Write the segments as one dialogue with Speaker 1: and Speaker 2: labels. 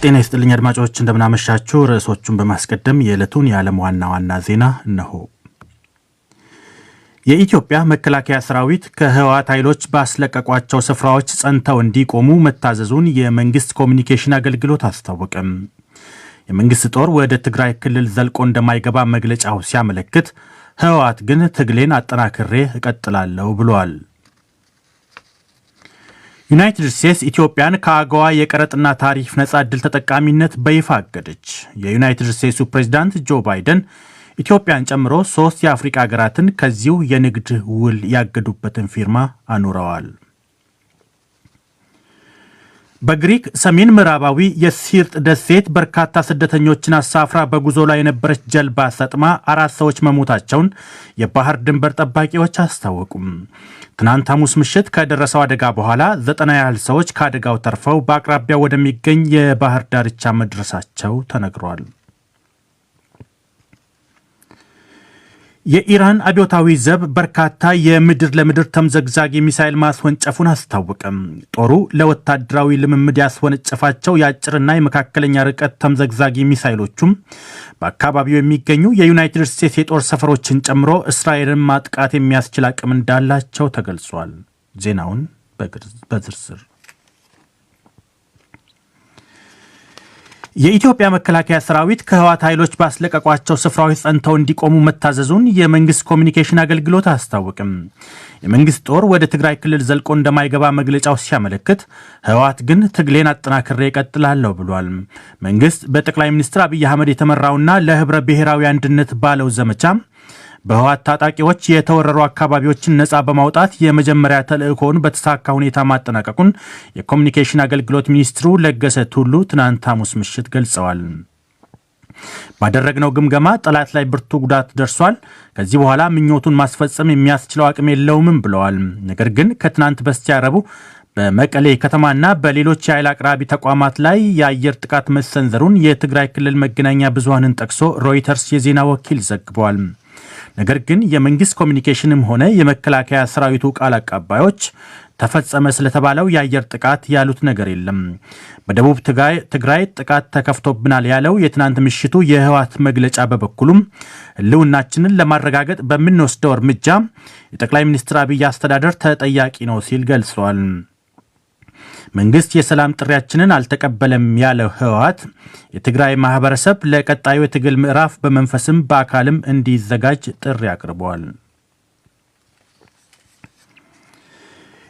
Speaker 1: ጤና ይስጥልኝ አድማጮች እንደምናመሻችሁ ርዕሶቹን በማስቀደም የዕለቱን የዓለም ዋና ዋና ዜና እነሆ። የኢትዮጵያ መከላከያ ሰራዊት ከህወሓት ኃይሎች ባስለቀቋቸው ስፍራዎች ጸንተው እንዲቆሙ መታዘዙን የመንግስት ኮሚኒኬሽን አገልግሎት አስታወቀ። የመንግስት ጦር ወደ ትግራይ ክልል ዘልቆ እንደማይገባ መግለጫው ሲያመለክት ህወሓት ግን ትግሌን አጠናክሬ እቀጥላለሁ ብሏል። ዩናይትድ ስቴትስ ኢትዮጵያን ከአገዋ የቀረጥና ታሪፍ ነጻ ዕድል ተጠቃሚነት በይፋ አገደች። የዩናይትድ ስቴትሱ ፕሬዝዳንት ጆ ባይደን ኢትዮጵያን ጨምሮ 3 የአፍሪካ ሀገራትን ከዚሁ የንግድ ውል ያገዱበትን ፊርማ አኑረዋል። በግሪክ ሰሜን ምዕራባዊ የሲርጥ ደሴት በርካታ ስደተኞችን አሳፍራ በጉዞ ላይ የነበረች ጀልባ ሰጥማ 4 ሰዎች መሞታቸውን የባህር ድንበር ጠባቂዎች አስታወቁም። ትናንት ሐሙስ ምሽት ከደረሰው አደጋ በኋላ 90 ያህል ሰዎች ከአደጋው ተርፈው በአቅራቢያው ወደሚገኝ የባህር ዳርቻ መድረሳቸው ተነግሯል። የኢራን አብዮታዊ ዘብ በርካታ የምድር ለምድር ተምዘግዛጊ ሚሳኤል ማስወንጨፉን አስታወቀም። ጦሩ ለወታደራዊ ልምምድ ያስወነጨፋቸው የአጭርና የመካከለኛ ርቀት ተምዘግዛጊ ሚሳኤሎቹም በአካባቢው የሚገኙ የዩናይትድ ስቴትስ የጦር ሰፈሮችን ጨምሮ እስራኤልን ማጥቃት የሚያስችል አቅም እንዳላቸው ተገልጿል። ዜናውን በዝርዝር የኢትዮጵያ መከላከያ ሰራዊት ከህወሓት ኃይሎች ባስለቀቋቸው ስፍራዎች ጸንተው እንዲቆሙ መታዘዙን የመንግስት ኮሚኒኬሽን አገልግሎት አስታወቅም። የመንግስት ጦር ወደ ትግራይ ክልል ዘልቆ እንደማይገባ መግለጫው ሲያመለክት ህወሓት ግን ትግሌን አጠናክሬ እቀጥላለሁ ብሏል። መንግስት በጠቅላይ ሚኒስትር አብይ አህመድ የተመራውና ለህብረ ብሔራዊ አንድነት ባለው ዘመቻ በህወሓት ታጣቂዎች የተወረሩ አካባቢዎችን ነጻ በማውጣት የመጀመሪያ ተልእኮውን በተሳካ ሁኔታ ማጠናቀቁን የኮሚኒኬሽን አገልግሎት ሚኒስትሩ ለገሰ ቱሉ ትናንት ሐሙስ ምሽት ገልጸዋል። ባደረግነው ግምገማ ጠላት ላይ ብርቱ ጉዳት ደርሷል። ከዚህ በኋላ ምኞቱን ማስፈጸም የሚያስችለው አቅም የለውም ብለዋል። ነገር ግን ከትናንት በስቲያ ረቡዕ በመቀሌ ከተማና በሌሎች የኃይል አቅራቢ ተቋማት ላይ የአየር ጥቃት መሰንዘሩን የትግራይ ክልል መገናኛ ብዙሃንን ጠቅሶ ሮይተርስ የዜና ወኪል ዘግቧል። ነገር ግን የመንግስት ኮሚኒኬሽንም ሆነ የመከላከያ ሰራዊቱ ቃል አቀባዮች ተፈጸመ ስለተባለው የአየር ጥቃት ያሉት ነገር የለም። በደቡብ ትግራይ ጥቃት ተከፍቶብናል ያለው የትናንት ምሽቱ የህወሓት መግለጫ በበኩሉም ህልውናችንን ለማረጋገጥ በምንወስደው እርምጃ የጠቅላይ ሚኒስትር አብይ አስተዳደር ተጠያቂ ነው ሲል ገልጿል። መንግስት የሰላም ጥሪያችንን አልተቀበለም ያለው ህወሓት የትግራይ ማህበረሰብ ለቀጣዩ የትግል ምዕራፍ በመንፈስም በአካልም እንዲዘጋጅ ጥሪ አቅርበዋል።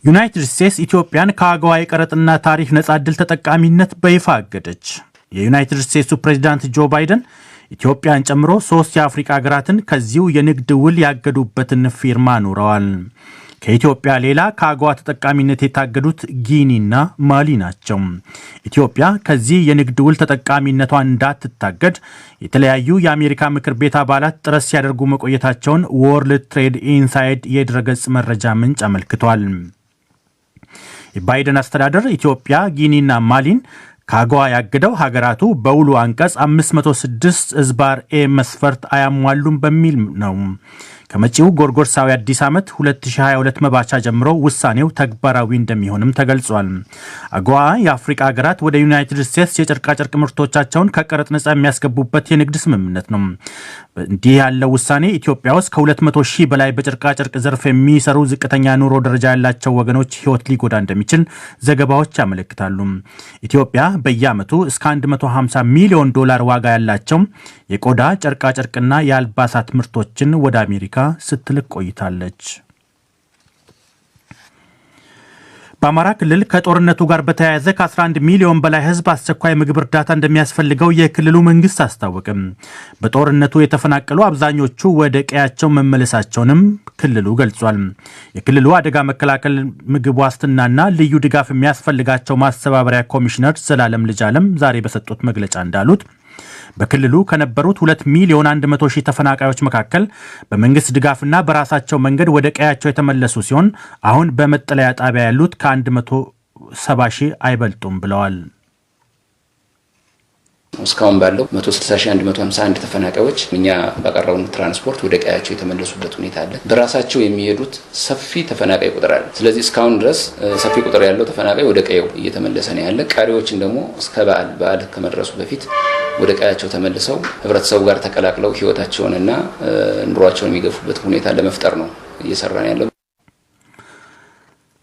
Speaker 1: ዩናይትድ ስቴትስ ኢትዮጵያን ከአገዋ የቀረጥና ታሪፍ ነጻ ዕድል ተጠቃሚነት በይፋ አገደች። የዩናይትድ ስቴትሱ ፕሬዝዳንት ጆ ባይደን ኢትዮጵያን ጨምሮ 3 የአፍሪካ ሀገራትን ከዚሁ የንግድ ውል ያገዱበትን ፊርማ አኑረዋል። ከኢትዮጵያ ሌላ ከአገዋ ተጠቃሚነት የታገዱት ጊኒና ማሊ ናቸው። ኢትዮጵያ ከዚህ የንግድ ውል ተጠቃሚነቷ እንዳትታገድ የተለያዩ የአሜሪካ ምክር ቤት አባላት ጥረት ሲያደርጉ መቆየታቸውን ወርልድ ትሬድ ኢንሳይድ የድረገጽ መረጃ ምንጭ አመልክቷል። የባይደን አስተዳደር ኢትዮጵያ፣ ጊኒና ማሊን ከአገዋ ያገደው ሀገራቱ በውሉ አንቀጽ 506/ኤ መስፈርት አያሟሉም በሚል ነው። ከመጪው ጎርጎርሳዊ አዲስ ዓመት 2022 መባቻ ጀምሮ ውሳኔው ተግባራዊ እንደሚሆንም ተገልጿል። አገዋ የአፍሪካ ሀገራት ወደ ዩናይትድ ስቴትስ የጨርቃጨርቅ ምርቶቻቸውን ከቀረጥ ነጻ የሚያስገቡበት የንግድ ስምምነት ነው። እንዲህ ያለው ውሳኔ ኢትዮጵያ ውስጥ ከ200 ሺህ በላይ በጨርቃጨርቅ ዘርፍ የሚሰሩ ዝቅተኛ ኑሮ ደረጃ ያላቸው ወገኖች ህይወት ሊጎዳ እንደሚችል ዘገባዎች ያመለክታሉ። ኢትዮጵያ በየዓመቱ እስከ $150 ሚሊዮን ዋጋ ያላቸው የቆዳ ጨርቃጨርቅና የአልባሳት ምርቶችን ወደ አሜሪካ ስትልክ ቆይታለች። በአማራ ክልል ከጦርነቱ ጋር በተያያዘ ከ11 ሚሊዮን በላይ ህዝብ አስቸኳይ ምግብ እርዳታ እንደሚያስፈልገው የክልሉ መንግስት አስታወቀም። በጦርነቱ የተፈናቀሉ አብዛኞቹ ወደ ቀያቸው መመለሳቸውንም ክልሉ ገልጿል። የክልሉ አደጋ መከላከል ምግብ ዋስትናና ልዩ ድጋፍ የሚያስፈልጋቸው ማስተባበሪያ ኮሚሽነር ዘላለም ልጅአለም ዛሬ በሰጡት መግለጫ እንዳሉት በክልሉ ከነበሩት 2 ሚሊዮን 100 ሺህ ተፈናቃዮች መካከል በመንግስት ድጋፍና በራሳቸው መንገድ ወደ ቀያቸው የተመለሱ ሲሆን አሁን በመጠለያ ጣቢያ ያሉት ከ170 ሺህ አይበልጡም ብለዋል።
Speaker 2: እስካሁን ባለው 160151 ተፈናቃዮች እኛ ባቀረቡን ትራንስፖርት ወደ ቀያቸው የተመለሱበት ሁኔታ አለ። በራሳቸው የሚሄዱት ሰፊ ተፈናቃይ ቁጥር አለ። ስለዚህ እስካሁን ድረስ ሰፊ ቁጥር ያለው ተፈናቃይ ወደ ቀየው እየተመለሰ ነው ያለ። ቀሪዎችን ደግሞ እስከ በዓል ከመድረሱ በፊት ወደ ቀያቸው ተመልሰው ህብረተሰቡ ጋር ተቀላቅለው ህይወታቸውንና ኑሯቸውን የሚገፉበት ሁኔታ ለመፍጠር ነው እየሰራን ያለው።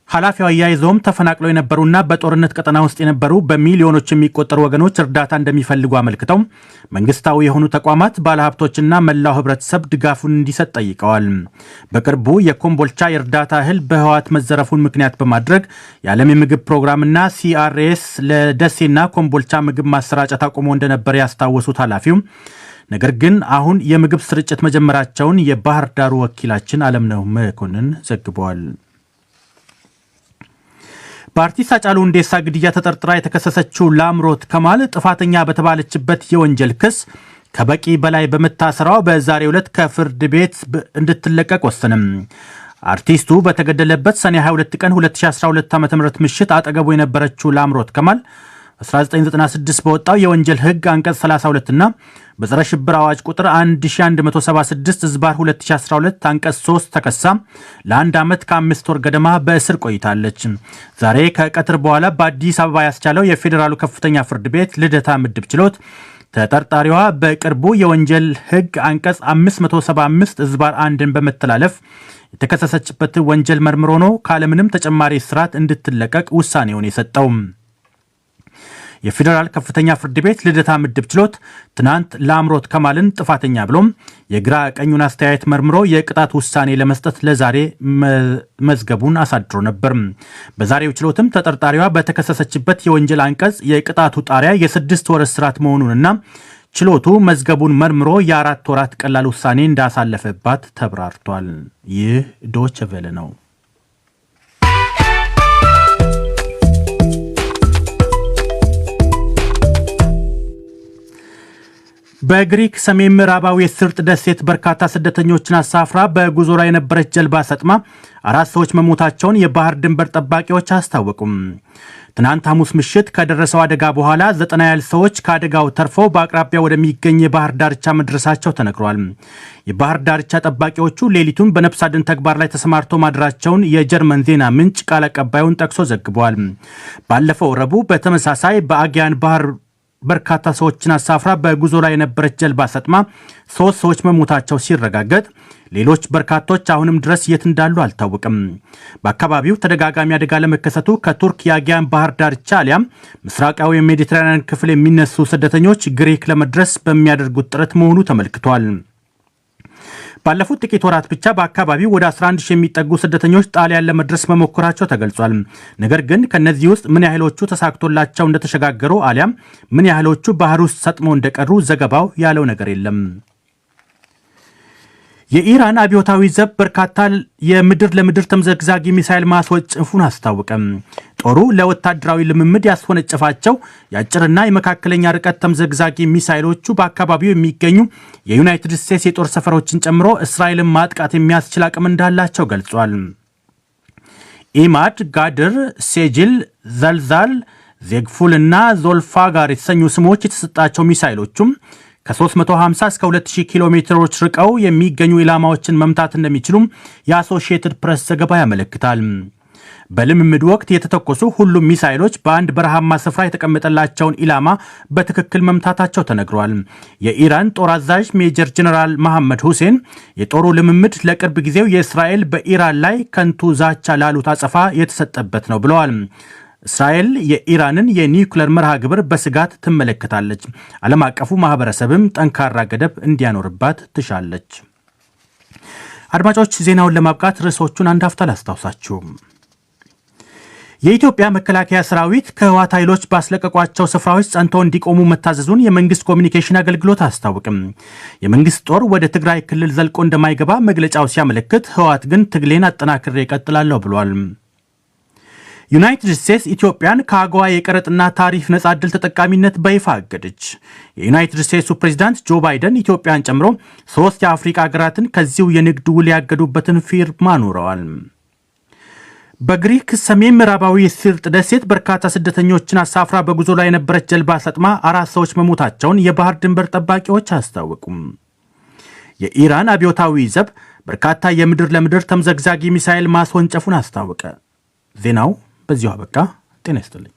Speaker 1: ኃላፊው አያይዘውም ተፈናቅለው የነበሩና በጦርነት ቀጠና ውስጥ የነበሩ በሚሊዮኖች የሚቆጠሩ ወገኖች እርዳታ እንደሚፈልጉ አመልክተው መንግስታዊ የሆኑ ተቋማት ባለሀብቶችና መላው ህብረተሰብ ድጋፉን እንዲሰጥ ጠይቀዋል። በቅርቡ የኮምቦልቻ የእርዳታ እህል በህወሓት መዘረፉን ምክንያት በማድረግ የዓለም የምግብ ፕሮግራምና ሲአርኤስ ለደሴና ኮምቦልቻ ምግብ ማሰራጨት አቁሞ እንደነበር ያስታወሱት ኃላፊው ነገር ግን አሁን የምግብ ስርጭት መጀመራቸውን የባህር ዳሩ ወኪላችን አለምነው መኮንን ዘግበዋል። በአርቲስት ሃጫሉ ሁንዴሳ ግድያ ተጠርጥራ የተከሰሰችው ላምሮት ከማል ጥፋተኛ በተባለችበት የወንጀል ክስ ከበቂ በላይ በመታሰሯ በዛሬው ዕለት ከፍርድ ቤት እንድትለቀቅ ወሰነም። አርቲስቱ በተገደለበት ሰኔ 22 ቀን 2012 ዓ.ም ምሽት አጠገቡ የነበረችው ላምሮት ከማል 1996 በወጣው የወንጀል ህግ አንቀጽ 32 እና በጸረ ሽብር አዋጅ ቁጥር 1176 ዝባር 2012 አንቀጽ 3 ተከሳ ለአንድ ዓመት ከ5 ወር ገደማ በእስር ቆይታለች። ዛሬ ከቀትር በኋላ በአዲስ አበባ ያስቻለው የፌዴራሉ ከፍተኛ ፍርድ ቤት ልደታ ምድብ ችሎት ተጠርጣሪዋ በቅርቡ የወንጀል ህግ አንቀጽ 575 ዝባር 1ን በመተላለፍ የተከሰሰችበት ወንጀል መርምሮ ነው ካለምንም ተጨማሪ እስራት እንድትለቀቅ ውሳኔውን የሰጠው። የፌዴራል ከፍተኛ ፍርድ ቤት ልደታ ምድብ ችሎት ትናንት ላምሮት ከማልን ጥፋተኛ ብሎም የግራ ቀኙን አስተያየት መርምሮ የቅጣት ውሳኔ ለመስጠት ለዛሬ መዝገቡን አሳድሮ ነበር። በዛሬው ችሎትም ተጠርጣሪዋ በተከሰሰችበት የወንጀል አንቀጽ የቅጣቱ ጣሪያ የ6 ወር እስራት መሆኑንና ችሎቱ መዝገቡን መርምሮ የ4 ወራት ቀላል ውሳኔ እንዳሳለፈባት ተብራርቷል። ይህ ዶይቼ ቬለ ነው። በግሪክ ሰሜን ምዕራባዊ የስርጥ ደሴት በርካታ ስደተኞችን አሳፍራ በጉዞ ላይ የነበረች ጀልባ ሰጥማ 4 ሰዎች መሞታቸውን የባህር ድንበር ጠባቂዎች አስታወቁም። ትናንት ሐሙስ ምሽት ከደረሰው አደጋ በኋላ 90 ያህል ሰዎች ከአደጋው ተርፈው በአቅራቢያ ወደሚገኝ የባህር ዳርቻ መድረሳቸው ተነግሯል። የባህር ዳርቻ ጠባቂዎቹ ሌሊቱን በነፍስ አድን ተግባር ላይ ተሰማርተው ማድራቸውን የጀርመን ዜና ምንጭ ቃል አቀባዩን ጠቅሶ ዘግቧል። ባለፈው ረቡዕ በተመሳሳይ በአጊያን ባህር በርካታ ሰዎችን አሳፍራ በጉዞ ላይ የነበረች ጀልባ ሰጥማ 3 ሰዎች መሞታቸው ሲረጋገጥ ሌሎች በርካቶች አሁንም ድረስ የት እንዳሉ አልታወቅም። በአካባቢው ተደጋጋሚ አደጋ ለመከሰቱ ከቱርክ የአጊያን ባህር ዳርቻ አሊያም ምስራቃዊ የሜዲትራኒያን ክፍል የሚነሱ ስደተኞች ግሪክ ለመድረስ በሚያደርጉት ጥረት መሆኑ ተመልክቷል። ባለፉት ጥቂት ወራት ብቻ በአካባቢው ወደ 11,000 የሚጠጉ ስደተኞች ጣሊያን ለመድረስ መሞከራቸው ተገልጿል። ነገር ግን ከነዚህ ውስጥ ምን ያህሎቹ ተሳክቶላቸው እንደተሸጋገሩ አሊያም ምን ያህሎቹ ባህር ውስጥ ሰጥመው እንደቀሩ ዘገባው ያለው ነገር የለም። የኢራን አብዮታዊ ዘብ በርካታ የምድር ለምድር ተምዘግዛጊ ሚሳኤል ማስወንጨፉን አስታወቀም። ጦሩ ለወታደራዊ ልምምድ ያስወነጨፋቸው የአጭርና የመካከለኛ ርቀት ተምዘግዛጊ ሚሳኤሎቹ በአካባቢው የሚገኙ የዩናይትድ ስቴትስ የጦር ሰፈሮችን ጨምሮ እስራኤልን ማጥቃት የሚያስችል አቅም እንዳላቸው ገልጿል። ኢማድ፣ ጋድር፣ ሴጅል፣ ዘልዛል፣ ዜግፉል እና ዞልፋጋር የተሰኙ ስሞች የተሰጣቸው ሚሳኤሎቹም ከ350 እስከ 2000 ኪሎ ሜትሮች ርቀው የሚገኙ ኢላማዎችን መምታት እንደሚችሉም የአሶሺየትድ ፕሬስ ዘገባ ያመለክታል። በልምምድ ወቅት የተተኮሱ ሁሉም ሚሳኤሎች በአንድ በረሃማ ስፍራ የተቀመጠላቸውን ኢላማ በትክክል መምታታቸው ተነግሯል። የኢራን ጦር አዛዥ ሜጀር ጀነራል መሐመድ ሁሴን የጦሩ ልምምድ ለቅርብ ጊዜው የእስራኤል በኢራን ላይ ከንቱ ዛቻ ላሉት አጸፋ የተሰጠበት ነው ብለዋል። እስራኤል የኢራንን የኒውክሌር መርሃ ግብር በስጋት ትመለከታለች። ዓለም አቀፉ ማህበረሰብም ጠንካራ ገደብ እንዲያኖርባት ትሻለች። አድማጮች፣ ዜናውን ለማብቃት ርዕሶቹን አንድ አፍታ ላስታውሳችሁ። የኢትዮጵያ መከላከያ ሰራዊት ከህወሓት ኃይሎች ባስለቀቋቸው ስፍራዎች ጸንተው እንዲቆሙ መታዘዙን የመንግስት ኮሚኒኬሽን አገልግሎት አስታወቅም። የመንግስት ጦር ወደ ትግራይ ክልል ዘልቆ እንደማይገባ መግለጫው ሲያመለክት፣ ህወሓት ግን ትግሌን አጠናክሬ እቀጥላለሁ ብሏል። ዩናይትድ ስቴትስ ኢትዮጵያን ከአጎዋ የቀረጥና ታሪፍ ነጻ ዕድል ተጠቃሚነት በይፋ አገደች። የዩናይትድ ስቴትሱ ፕሬዚዳንት ጆ ባይደን ኢትዮጵያን ጨምሮ 3 የአፍሪካ ሀገራትን ከዚሁ የንግድ ውል ያገዱበትን ፊርማ ኑረዋል። በግሪክ ሰሜን ምዕራባዊ ስርጥ ደሴት በርካታ ስደተኞችን አሳፍራ በጉዞ ላይ የነበረች ጀልባ ሰጥማ 4 ሰዎች መሞታቸውን የባህር ድንበር ጠባቂዎች አስታወቁም። የኢራን አብዮታዊ ዘብ በርካታ የምድር ለምድር ተምዘግዛጊ ሚሳኤል ማስወንጨፉን አስታወቀ። ዜናው በዚሁ አበቃ። ጤና ይስጥልኝ።